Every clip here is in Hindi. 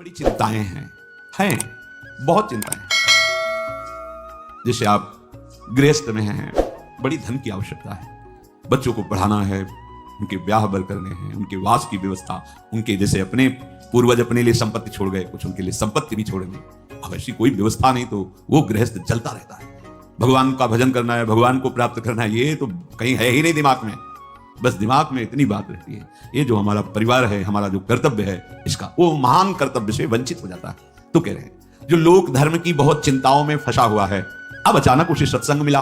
बड़ी चिंताएं हैं बहुत चिंताएं। जैसे आप गृहस्थ में हैं, बड़ी धन की आवश्यकता है, बच्चों को पढ़ाना है, उनके ब्याह बर करने हैं, उनके वास की व्यवस्था, उनके जैसे अपने पूर्वज अपने लिए संपत्ति छोड़ गए, कुछ उनके लिए संपत्ति भी छोड़ेंगे। अब ऐसी कोई व्यवस्था नहीं तो वो गृहस्थ जलता रहता है। भगवान का भजन करना है, भगवान को प्राप्त करना है, ये तो कहीं है ही नहीं दिमाग में। बस दिमाग में इतनी बात रहती है, ये जो हमारा परिवार है, हमारा जो कर्तव्य है, इसका वो महान कर्तव्य से वंचित हो जाता है। तो कह रहे हैं जो लोक धर्म की बहुत चिंताओं में फंसा हुआ है, अब अचानक उसे सत्संग मिला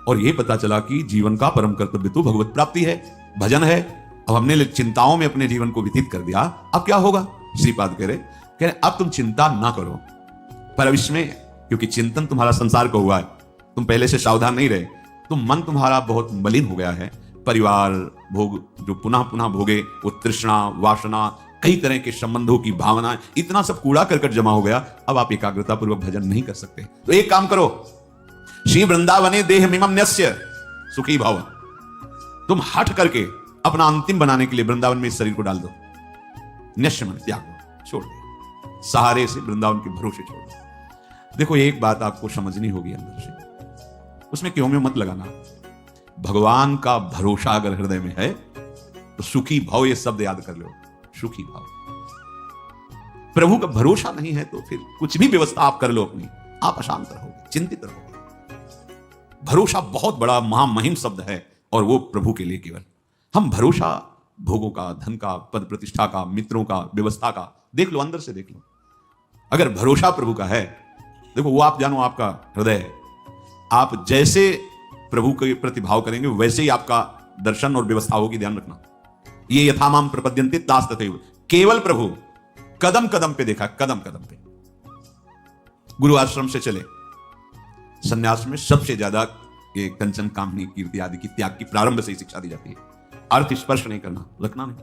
और ये पता चला कि जीवन का परम कर्तव्य तो भगवत प्राप्ति है, भजन है। अब हमने चिंताओं में अपने जीवन को व्यतीत कर दिया, अब क्या होगा? श्रीपाद कह रहे अब तुम चिंता ना करो पर इसमें, क्योंकि चिंतन तुम्हारा संसार का हुआ है, तुम पहले से सावधान नहीं रहे, तो मन तुम्हारा बहुत मलिन हो गया है। परिवार भोग जो पुनः पुनः भोगे, वो तृष्णा, वासना, कई तरह के संबंधों की भावना, इतना सब कूड़ा करकट जमा हो गया। अब आप एकाग्रता पूर्वक भजन नहीं कर सकते। तो एक काम करो, श्री वृंदावने देह मिमम न्यस्य सुखी भव। तुम हट करके अपना अंतिम बनाने के लिए वृंदावन में इस शरीर को डाल दो। न्यस्य मन त्याग दो, छोड़ दो, सहारे से वृंदावन के भरोसे छोड़ दो। देखो एक बात आपको समझनी होगी अंदर से, उसमें क्यों में मत लगाना। भगवान का भरोसा अगर हृदय में है तो सुखी भाव, ये शब्द याद कर लो, सुखी भाव। प्रभु का भरोसा नहीं है तो फिर कुछ भी व्यवस्था आप कर लो अपनी, आप अशांत रहोगे, चिंतित रहोगे। भरोसा बहुत बड़ा महामहिम शब्द है और वो प्रभु के लिए केवल। हम भरोसा भोगों का, धन का, पद प्रतिष्ठा का, मित्रों का, व्यवस्था का, देख लो, अंदर से देख लो। अगर भरोसा प्रभु का है, देखो वो आप जानो आपका हृदय है, आप जैसे प्रभु के प्रति भाव करेंगे वैसे ही आपका दर्शन और व्यवस्था होगी। ध्यान रखना, ये यथामाम प्रपद्यन्ते तास तथैव। केवल प्रभु कदम कदम पे देखा, कदम कदम पे। गुरु आश्रम से चले, संन्यास में सबसे ज्यादा ये कंचन, कामनी, कीर्ति आदि की त्याग की प्रारंभ से ही शिक्षा दी जाती है। अर्थ स्पर्श नहीं करना, रखना नहीं।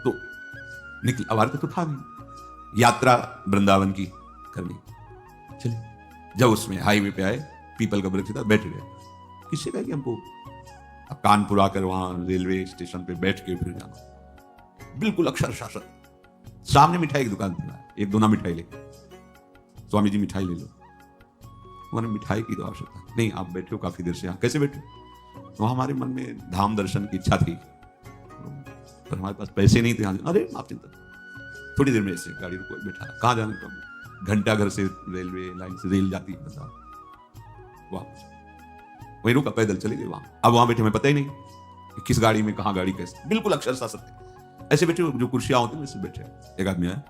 तो निकल, अब अर्थ तो था नहीं, यात्रा वृंदावन की करनी। चले, जब उसमें हाईवे पे आए, पीपल का वृक्ष था, बैठ गए। किससे कहा कि हमको अब कानपुर आकर वहां रेलवे स्टेशन पे बैठ के फिर जाना, बिल्कुल अक्षर शासक। सामने मिठाई की दुकान थी, एक दोना मिठाई ले, स्वामी जी मिठाई ले लो। उन्होंने मिठाई की तो आवश्यकता नहीं, आप बैठे हो काफी देर से, यहाँ कैसे बैठे? तो हमारे मन में धाम दर्शन की इच्छा थी, पर हमारे पास पैसे नहीं थे। अरे आप चिंता, थोड़ी देर में ऐसे गाड़ी रुको, बैठा, कहाँ जाने को? घंटा घर से रेलवे लाइन से रेल जाती है, वापस वहीं रुका, पैदल चले गए वहां। अब वहां बैठे, हमें पता ही नहीं कि किस गाड़ी में, कहां गाड़ी, कैसे, बिल्कुल अक्षर शासक। ऐसे बैठे जो कुर्सियां होती है वैसे बैठे। एक आदमी आया,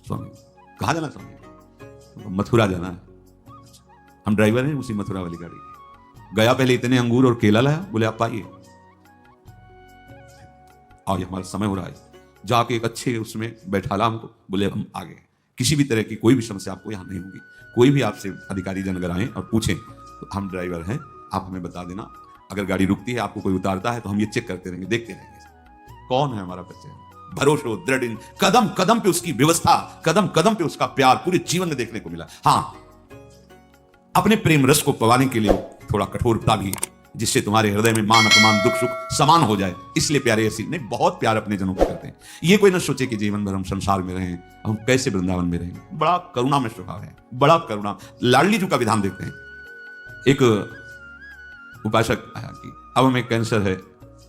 स्वामी कहां जाना? स्वामी मथुरा जाना है। हम ड्राइवर हैं उसी मथुरा वाली गाड़ी। गया, पहले इतने अंगूर और केला लाया, बोले आप आइए, और ये हमारा समय हो रहा है। जाके एक अच्छे उसमें बैठाला हमको, बोले हम आ गए। किसी भी तरह की कोई भी समस्या आपको यहाँ नहीं होगी। कोई भी आपसे अधिकारी जन अगर आए और पूछें तो हम ड्राइवर हैं, आप हमें बता देना। अगर गाड़ी रुकती है, आपको कोई उतारता है, तो हम ये चेक करते रहेंगे, देखते रहेंगे कौन है हमारा बच्चे। भरोसा, दृढ़, कदम कदम पे उसकी व्यवस्था, कदम कदम पे उसका प्यार पूरे जीवन में देखने को मिला। हाँ, अपने प्रेम रस को पवाने के लिए थोड़ा कठोरता भी, जिससे तुम्हारे हृदय में मान अपमान, दुख सुख समान हो जाए, इसलिए प्यारे ऐसी नहीं, बहुत प्यार अपने जनों को करते हैं। ये कोई ना सोचे कि जीवन भर हम संसार में रहें, हम कैसे वृंदावन में रहें। बड़ा करुणा में स्वभाव है, बड़ा करुणा। लाडली जी का विधान देखते हैं। एक उपासक आया कि अब हमें कैंसर है,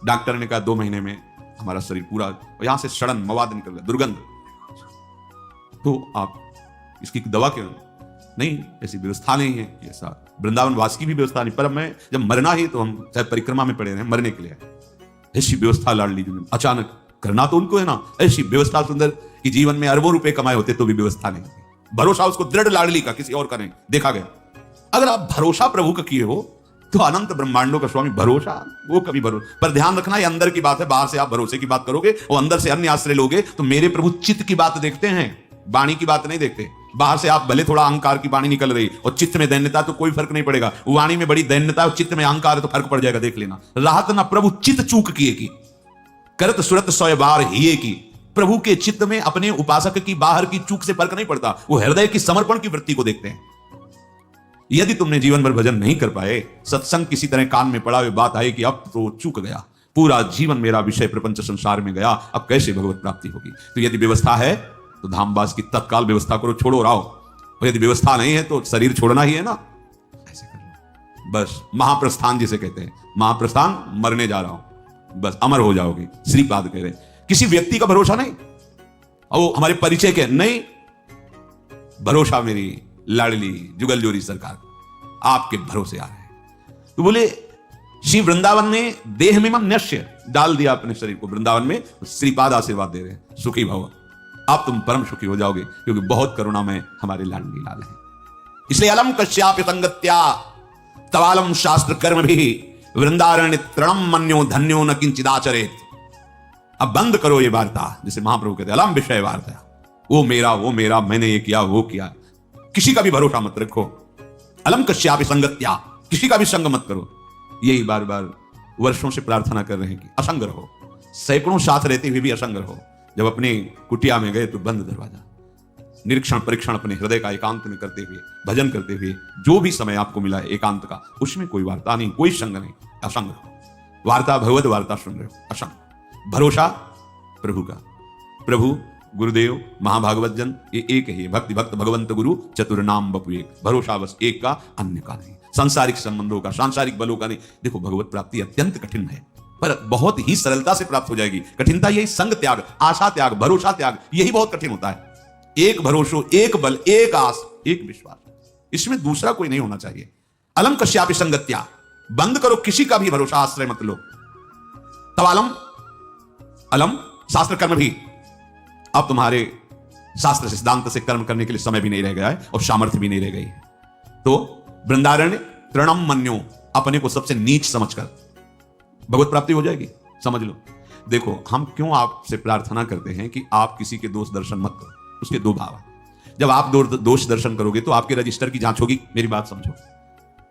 डॉक्टर ने कहा 2 महीने में हमारा शरीर पूरा, यहां से सड़न मवाद निकल गया, दुर्गंध, तो आप इसकी दवा क्यों? नहीं, ऐसी व्यवस्था नहीं है, ऐसा वृंदावन वास की भी व्यवस्था नहीं। पर मैं जब मरना ही, तो हम चाहे परिक्रमा में पड़े रहे, मरने के लिए। ऐसी व्यवस्था लाडली जी ने अचानक करना तो उनको है ना, ऐसी व्यवस्था सुंदर कि जीवन में अरबों रुपए कमाए होते तो भी व्यवस्था नहीं। भरोसा उसको दृढ़ लाडली का, किसी और का नहीं, देखा गया। अगर आप भरोसा प्रभु का किए हो तो अनंत ब्रह्मांडों का स्वामी भरोसा, वो कभी भरोसा। पर ध्यान रखना, ये अंदर की बात है, बाहर से आप भरोसे की बात करोगे और अंदर से अन्य आश्रय लोगे, तो मेरे प्रभु चित्त की बात देखते हैं, वाणी की बात नहीं देखते। बाहर से आप भले थोड़ा अहंकार की वाणी निकल रही और चित्त में दैन्यता, तो कोई फर्क नहीं पड़ेगा। वाणी में बड़ी दैन्यता और चित्त में अहंकार है तो फर्क पड़ जाएगा, देख लेना। राहत ना प्रभु चित्त चूक किए की, करत सुरत 100 बार हिए की। प्रभु के चित्त में अपने उपासक की बाहर की चूक से फर्क नहीं पड़ता, वो हृदय की समर्पण की वृत्ति को देखते हैं। यदि तुमने जीवन भर भजन नहीं कर पाए, सत्संग किसी तरह कान में पड़ा हुए बात आई कि अब तो चूक गया, पूरा जीवन मेरा विषय प्रपंच संसार में गया, अब कैसे भगवत प्राप्ति होगी? तो यदि व्यवस्था है तो धामवास की तत्काल व्यवस्था करो, छोड़ो और आओ। और यदि व्यवस्था नहीं है तो शरीर छोड़ना ही है ना, ऐसे कर लो। बस महाप्रस्थान जिसे कहते हैं, महाप्रस्थान, मरने जा रहा हूं, बस अमर हो जाओगे। श्रीपाद कह रहे किसी व्यक्ति का भरोसा नहीं, और वो हमारे परिचय के नहीं, भरोसा मेरी लाडली जुगलजोरी सरकार, आपके भरोसे आ रहे हैं। तो बोले श्री वृंदावन में देह में नश्य डाल दिया अपने शरीर को वृंदावन में, श्रीपाद आशीर्वाद दे रहे हैं, सुखी भव, आप तुम परम सुखी हो जाओगे, क्योंकि बहुत करुणा में हमारे लाडली लाल है। इसलिए अलम कश्यापि संगत्या तवालम शास्त्र कर्म भी वृंदारण्य तृणम मन्यो धन्यो न किंचिदाचरेत। अब बंद करो ये वार्ता, जैसे महाप्रभु कहते अलम विषय वार्ता, वो मेरा, मैंने ये किया वो किया, किसी का भी भरोसा मत रखो। अलम कश्यापि संगत्या, किसी का भी संग मत करो। यही बार बार वर्षों से प्रार्थना कर रहे हैं कि असंग रहो, सैकड़ों साथ रहते हुए भी असंग रहो। जब अपने कुटिया में गए तो बंद दरवाजा, निरीक्षण परीक्षण अपने हृदय का एकांत में करते हुए, भजन करते हुए, जो भी समय आपको मिला है एकांत का, उसमें कोई वार्ता नहीं, कोई संग नहीं, असंग रहो। वार्ता भगवत वार्ता सुन रहे हो, असंग। भरोसा प्रभु का, प्रभु गुरुदेव महाभागवत जन ये एक ही है, भक्ति भक्त भगवंत गुरु चतुर नाम बपु एक। भरोसा बस एक का, अन्य का नहीं, सांसारिक संबंधों का, सांसारिक बलों का नहीं। देखो भगवत प्राप्ति अत्यंत कठिन है, पर बहुत ही सरलता से प्राप्त हो जाएगी। कठिनता यही संग त्याग, आशा त्याग, भरोसा त्याग, यही बहुत कठिन होता है। एक भरोसो, एक बल, एक आस, एक विश्वास, इसमें दूसरा कोई नहीं होना चाहिए। अलम कश्यापि संगत्या, बंद करो, किसी का भी भरोसा आश्रय मत लो। तवालम, अलम शास्त्र कर्म भी, अब तुम्हारे शास्त्र सिद्धांत से कर्म करने के लिए समय भी नहीं रह गया है और सामर्थ्य भी नहीं रह गई है। तो वृंदारण्य तृणम मन्यो, अपने को सबसे नीच समझकर भगवत प्राप्ति हो जाएगी, समझ लो। देखो हम क्यों आपसे प्रार्थना करते हैं कि आप किसी के दोष दर्शन मत करो, उसके दो भाव हैं। जब आप दोष दर्शन करोगे तो आपके रजिस्टर की जांच होगी। मेरी बात समझो,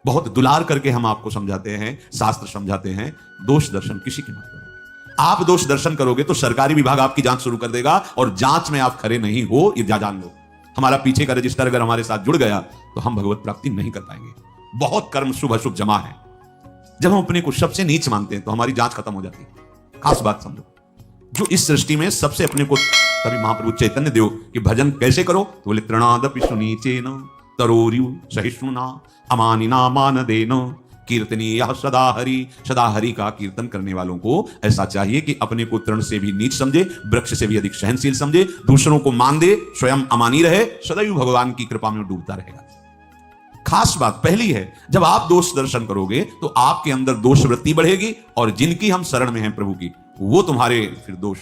बहुत दुलार करके हम आपको समझाते हैं, शास्त्र समझाते हैं, दोष दर्शन किसी की मत करो। आप दोष दर्शन करोगे तो सरकारी विभाग आपकी जांच शुरू कर देगा, और जांच में आप खरे नहीं हो ये जान लो। हमारा पीछे का रजिस्टर अगर हमारे साथ जुड़ गया तो हम भगवत प्राप्ति नहीं कर पाएंगे। बहुत कर्म शुभ अशुभ जमा है। जब हम अपने को सबसे नीच मानते हैं तो हमारी जांच खत्म हो जाती है। खास बात समझो, जो इस सृष्टि में सबसे अपने को, तभी महाप्रभु चैतन्य देव कि भजन कैसे करो, तो बोले तृणादपि सुनीचेन तरोरियु सहिष्णुना अमानिना मानदेन कीर्तनीय सदा हरि का कीर्तन करने वालों को ऐसा चाहिए कि अपने को तृण से भी नीच समझे, वृक्ष से भी अधिक सहनशील समझे, दूसरों को मान दे, स्वयं अमानी रहे, सदैव भगवान की कृपा में डूबता रहेगा। खास बात पहली है, जब आप दोष दर्शन करोगे तो आपके अंदर दोष वृत्ति बढ़ेगी, और जिनकी हम शरण में हैं प्रभु की, वो तुम्हारे फिर दोष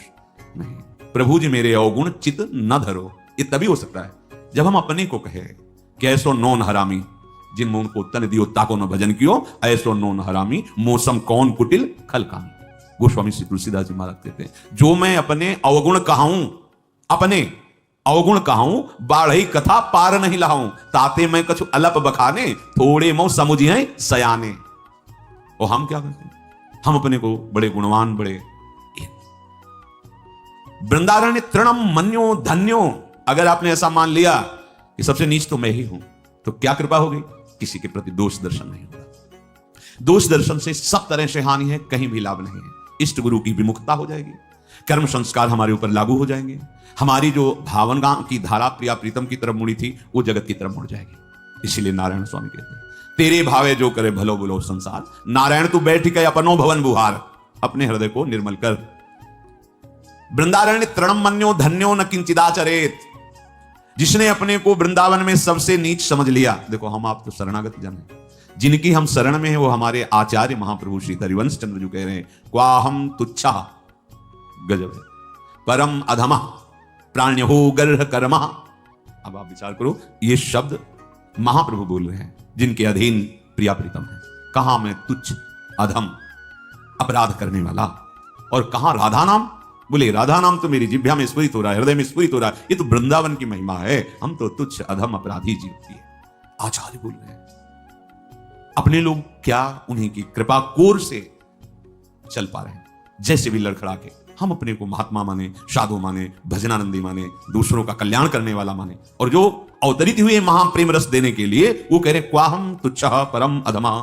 नहीं। प्रभु जी मेरे अवगुण चित न धरो, ये तभी हो सकता है जब हम अपने को कहे कि ऐसो नौन हरामी जिन मुन को तन दियो ताको न भजन कियो, ऐसो नौन हरामी मौसम कौन कुटिल खल कामी। गोस्वामी श्री तुलसीदास जी महाराज कहते हैं, जो मैं अपने अवगुण कहाऊं, अपने अवगुण कहाऊं, बाढ़ई कथा पार नहीं लाऊं, ताते मैं कछु अलप बखाने, थोड़े मो समुझिए सयाने। और हम क्या करते हैं, हम अपने को बड़े गुणवान, बड़े वृंदारण्य तृणम मन्यो धन्यो। अगर आपने ऐसा मान लिया कि सबसे नीच तो मैं ही हूं, तो क्या कृपा होगी, किसी के प्रति दोष दर्शन नहीं होगा। दोष दर्शन से सब तरह से हानि है, कहीं भी लाभ नहीं है। इष्ट गुरु की विमुखता हो जाएगी, कर्म संस्कार हमारे ऊपर लागू हो जाएंगे, हमारी जो भावना की धारा प्रिया प्रीतम की तरफ मुड़ी थी वो जगत की तरफ मुड़ जाएगी। इसीलिए नारायण स्वामी कहते हैं, तेरे भावे जो करे भलो बोलो संसार, नारायण तू बैठ के अपनो भवन बुहार, अपने हृदय को निर्मल कर। वृंदारण्य तृणम मन्यो धन्यो न किंचिदाचरेत, जिसने अपने को वृंदावन में सबसे नीच समझ लिया। देखो हम आप तो शरणागत जन हैं, जिनकी हम शरण में हैं वो हमारे आचार्य महाप्रभु श्री हरिवंश चंद्र जो कह रहे हैं, क्वाहम तुच्छा, गजब है, परम अधमा प्राण्यो गर्ह कर्मा। अब आप विचार करो, ये शब्द महाप्रभु बोल रहे हैं जिनके अधीन प्रिया प्रीतम है। कहां मैं तुच्छ अधम अपराध करने वाला, और कहां राधा नाम, बोले राधा नाम तो मेरी जिह्वा में स्फुरित हो रहा है, हृदय में स्फुरित हो रहा है, ये तो वृंदावन की महिमा है, हम तो तुच्छ अधम अपराधी जीवती है। आचार्य बोल रहे हैं, अपने लोग क्या उन्हीं की कृपा कोर से चल पा रहे हैं, जैसे भी लड़खड़ा के हम अपने को महात्मा माने, साधु माने, भजनानंदी माने, दूसरों का कल्याण करने वाला माने, और जो अवतरित हुए महाप्रेम रस देने के लिए वो कह रहे क्वाहम तुच्छ परम अधमा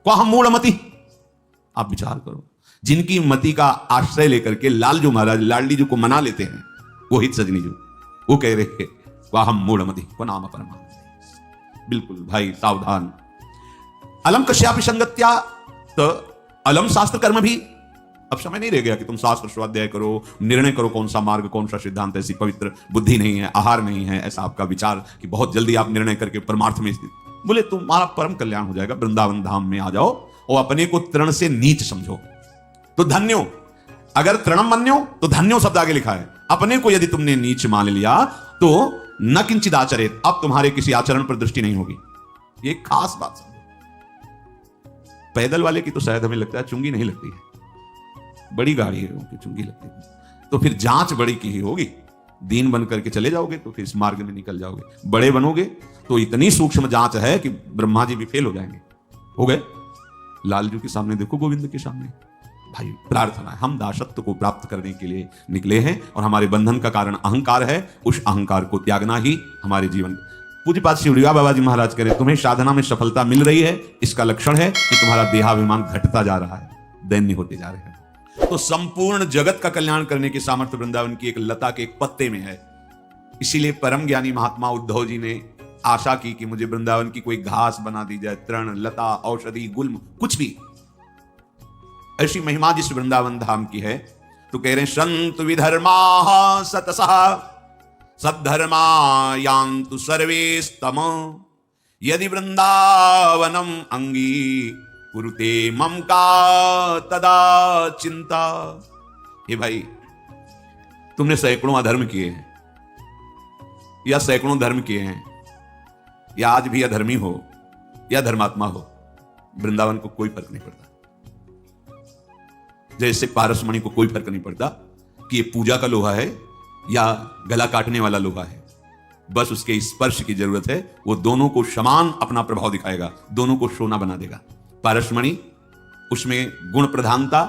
क्वाहम मूढ़मति। आप विचार करो, जिनकी मति का आश्रय लेकर के लालजू महाराज लाडली जी को मना लेते हैं, वो हित सजनी जी, वो कह रहे हैं वाहम मूढ़मति को नाम परमा। बिल्कुल भाई सावधान। अलम कश्यापि संगत्या, तो अलम शास्त्र कर्म भी। अब समय नहीं रह गया कि तुम शास्त्र स्वाध्याय करो, निर्णय करो कौन सा मार्ग कौन सा सिद्धांत। ऐसी पवित्र बुद्धि नहीं है, आहार नहीं है ऐसा आपका विचार कि बहुत जल्दी आप निर्णय करके परमार्थ में स्थित। बोले तुम्हारा परम कल्याण हो जाएगा, वृंदावन धाम में आ जाओ और अपने को तृण से नीच समझो तो धन्यो। अगर तृणम मन्यो तो धन्यो शब्द आगे लिखा है। अपने को यदि तुमने नीच मान लिया तो न किंचित आचरित, अब तुम्हारे किसी आचरण पर दृष्टि नहीं होगी। ये खास बात समझो। पैदल वाले की तो शायद हमें लगता है चुंगी नहीं लगती है, बड़ी गाड़ी है उनकी चुंगी लगती है, तो फिर जांच बड़ी की ही होगी। दीन बन करके चले जाओगे तो फिर इस मार्ग में निकल जाओगे, बड़े बनोगे तो इतनी सूक्ष्म जांच है कि ब्रह्मा जी भी फेल हो जाएंगे। हो गए लालजू के सामने, देखो गोविंद के सामने। भाई प्रार्थना है, हम दासत्व को प्राप्त करने के लिए निकले हैं और हमारे बंधन का कारण अहंकार है, उस अहंकार को त्यागना ही हमारे जीवन। पूज्यपाद श्री उड़िया बाबा जी महाराज कह रहे तुम्हें साधना में सफलता मिल रही है, इसका लक्षण है कि तुम्हारा देहाभिमान घटता जा रहा है, दैन्य होते जा रहे हैं। तो संपूर्ण जगत का कल्याण करने की सामर्थ्य वृंदावन की एक लता के एक पत्ते में है। इसीलिए परम ज्ञानी महात्मा उद्धव जी ने आशा की कि मुझे वृंदावन की कोई घास बना दी जाए, तृण लता औषधि गुल्म कुछ भी। ऐसी महिमा जिस वृंदावन धाम की है तो कह रहे हैं संत विधर्मा सतसः सद्धर्मा यान्तु सर्वे स्तम यदि वृंदावनम अंगी कुरुते मम का तदा चिंता। ये भाई तुमने सैकड़ों अधर्म किए हैं या सैकड़ों धर्म किए हैं, या आज भी अधर्मी हो या धर्मात्मा हो, वृंदावन को कोई फर्क नहीं पड़ता। जैसे पारसमणि को कोई फर्क नहीं पड़ता कि ये पूजा का लोहा है या गला काटने वाला लोहा है, बस उसके स्पर्श की जरूरत है, वो दोनों को समान अपना प्रभाव दिखाएगा, दोनों को सोना बना देगा। पारसमणि उसमें गुण प्रधानता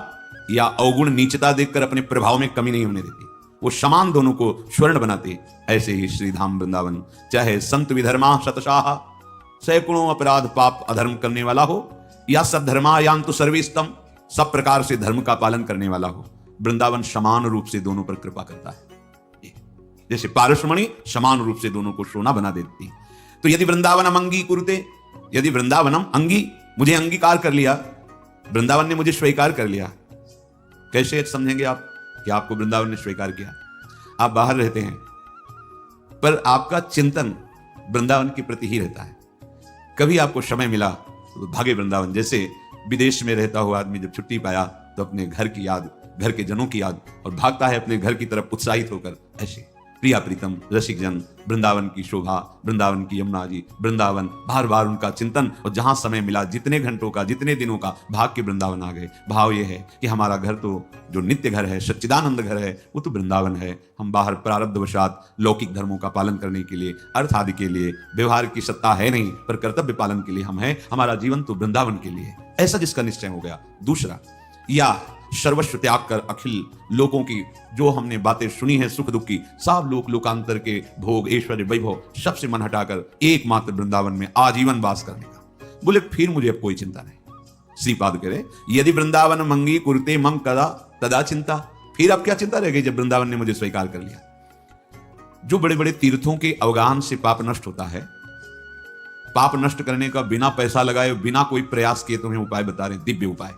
या अवगुण नीचता देखकर अपने प्रभाव में कमी नहीं होने देती, वो समान दोनों को स्वर्ण बनाते। ऐसे ही श्रीधाम वृंदावन चाहे संत विधर्मा शतशाह, सैकड़ों अपराध पाप अधर्म करने वाला हो, या सद्धर्मा यान्तु सर्वेस्तम, सब प्रकार से धर्म का पालन करने वाला हो, वृंदावन समान रूप से दोनों पर कृपा करता है। जैसे पारसमणि समान रूप से दोनों को सोना बना देती। तो यदि वृंदावनम अंगी कुरुते, यदि वृंदावनम अंगी, मुझे अंगीकार कर लिया, वृंदावन ने मुझे स्वीकार कर लिया। कैसे समझेंगे आप कि आपको वृंदावन ने स्वीकार किया? आप बाहर रहते हैं पर आपका चिंतन वृंदावन के प्रति ही रहता है। कभी आपको समय मिला तो भागे वृंदावन। जैसे विदेश में रहता हुआ आदमी जब छुट्टी पाया तो अपने घर की याद, घर के जनों की याद, और भागता है अपने घर की तरफ उत्साहित होकर। ऐसे प्रिया प्रीतम रसिक जन, वृंदावन की शोभा, वृंदावन की यमुना जी, वृंदावन, बार बार उनका चिंतन, और जहां समय मिला जितने घंटों का जितने दिनों का भाग के वृंदावन आ गए। भाव ये है कि हमारा घर तो जो नित्य घर है, सच्चिदानंद घर है, वो तो वृंदावन है। हम बाहर प्रारब्धवशात लौकिक धर्मों का पालन करने के लिए, अर्थ आदि के लिए, व्यवहार की सत्ता है नहीं, पर कर्तव्य पालन के लिए हम हैं। हमारा जीवन तो वृंदावन के लिए, ऐसा जिसका निश्चय हो गया। दूसरा, या सर्वस्व त्याग कर अखिल लोगों की जो हमने बातें सुनी है सुख दुख की, सब लोक लोकांतर के भोग ऐश्वर्य वैभव सबसे मन हटाकर एकमात्र वृंदावन में आजीवन वास करने का। बोले फिर मुझे अब कोई चिंता नहीं। श्रीपाद करे यदि वृंदावन मंगी कुरुते मम कदा तदा चिंता। फिर अब क्या चिंता रह गई जब वृंदावन ने मुझे स्वीकार कर लिया। जो बड़े बड़े तीर्थों के अवगाहन से पाप नष्ट होता है, पाप नष्ट करने का बिना पैसा लगाए, बिना कोई प्रयास किए तुम्हें उपाय बता रहे हैं, दिव्य उपाय।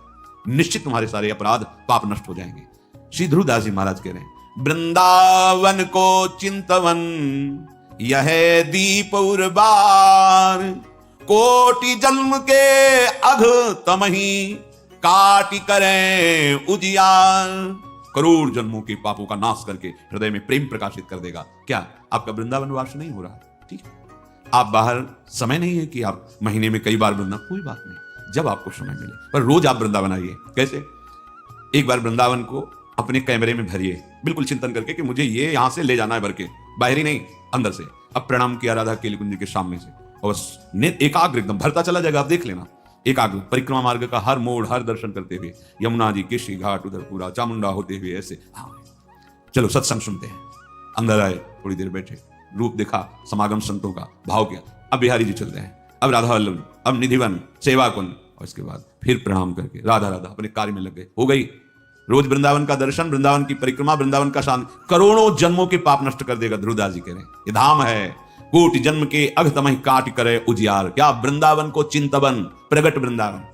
निश्चित तुम्हारे सारे अपराध पाप नष्ट हो जाएंगे। श्री ध्रुवदास जी महाराज कह रहे हैं वृंदावन को चिंतवन यह दीप उर्बार, कोटि जन्म के अघ तमही काटि करें उजियार। करोड़ जन्मों के पापों का नाश करके हृदय में प्रेम प्रकाशित कर देगा। क्या आपका वृंदावन वास नहीं हो रहा है? ठीक है, आप बाहर समय नहीं है कि आप महीने में कई बार वृंदावन, कोई बात नहीं, जब आपको समय मिले, पर रोज आप वृंदावन आइए। कैसे? एक बार वृंदावन को अपने कैमरे में भरिए, बिल्कुल चिंतन करके कि मुझे ये यहां से ले जाना है, भर के, बाहरी नहीं, अंदर से। अब प्रणाम किया राधा केली कुंज के सामने से, और एकाग्र एकदम भरता चला जाएगा। आप देख लेना, एकाग्र परिक्रमा मार्ग का हर मोड़, हर दर्शन करते हुए, यमुना जी, केशी घाट, उधर पूरा चामुंडा होते हुए ऐसे। हाँ, चलो सत्संग सुनते हैं। अंदर आए, थोड़ी देर बैठे, रूप देखा समागम संतों का, भाव किया। अब बिहारी जी चल रहे हैं, अब राधा वल्लभ, अब निधिवन, सेवा कुंज, और इसके बाद फिर प्रणाम करके राधा राधा अपने कार्य में लग गए। हो गई रोज वृंदावन का दर्शन, वृंदावन की परिक्रमा, वृंदावन का शांति करोड़ों जन्मों के पाप नष्ट कर देगा। ध्रुवदास जी कह रहे हैं ये धाम है, कोटि जन्म के अघतमहि काट करे उजियार। क्या वृंदावन को चिंतवन, प्रगट वृंदावन।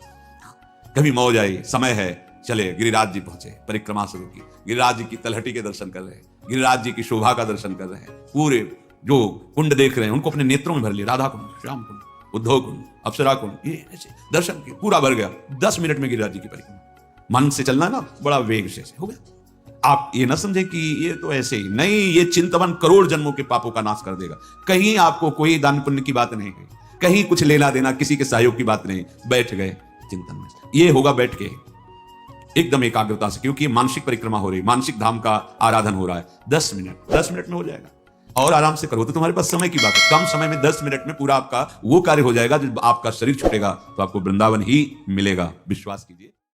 कभी मौज आई, समय है, चले गिरिराज जी पहुंचे, परिक्रमा शुरू की, गिरिराज जी की तलहटी के दर्शन कर रहे हैं, गिरिराज जी की शोभा का दर्शन कर रहे हैं, पूरे जो कुंड देख रहे हैं उनको अपने नेत्रों में भर लिया, राधा कुंड, श्याम कुंड, उद्धव कुंड, अप्सरा कुंड, ये ऐसे दर्शन किए, पूरा भर गया। 10 मिनट में गिरिराज जी की परिक्रमा। मन से चलना ना, बड़ा वेग से हो गया। आप ये ना समझे कि ये तो ऐसे ही नहीं, ये चिंतवन करोड़ जन्मों के पापों का नाश कर देगा। कहीं आपको कोई दान पुण्य की बात नहीं है, कहीं कुछ लेना देना, किसी के सहयोग की बात नहीं, बैठ गए चिंतन में। ये होगा बैठ के एकदम एकाग्रता से, क्योंकि मानसिक परिक्रमा हो रही, मानसिक धाम का आराधन हो रहा है। 10 मिनट में हो जाएगा। और आराम से करो तो तुम्हारे पास समय की बात है, कम समय में 10 मिनट में पूरा आपका वो कार्य हो जाएगा। जब आपका शरीर छूटेगा तो आपको वृंदावन ही मिलेगा, विश्वास कीजिए।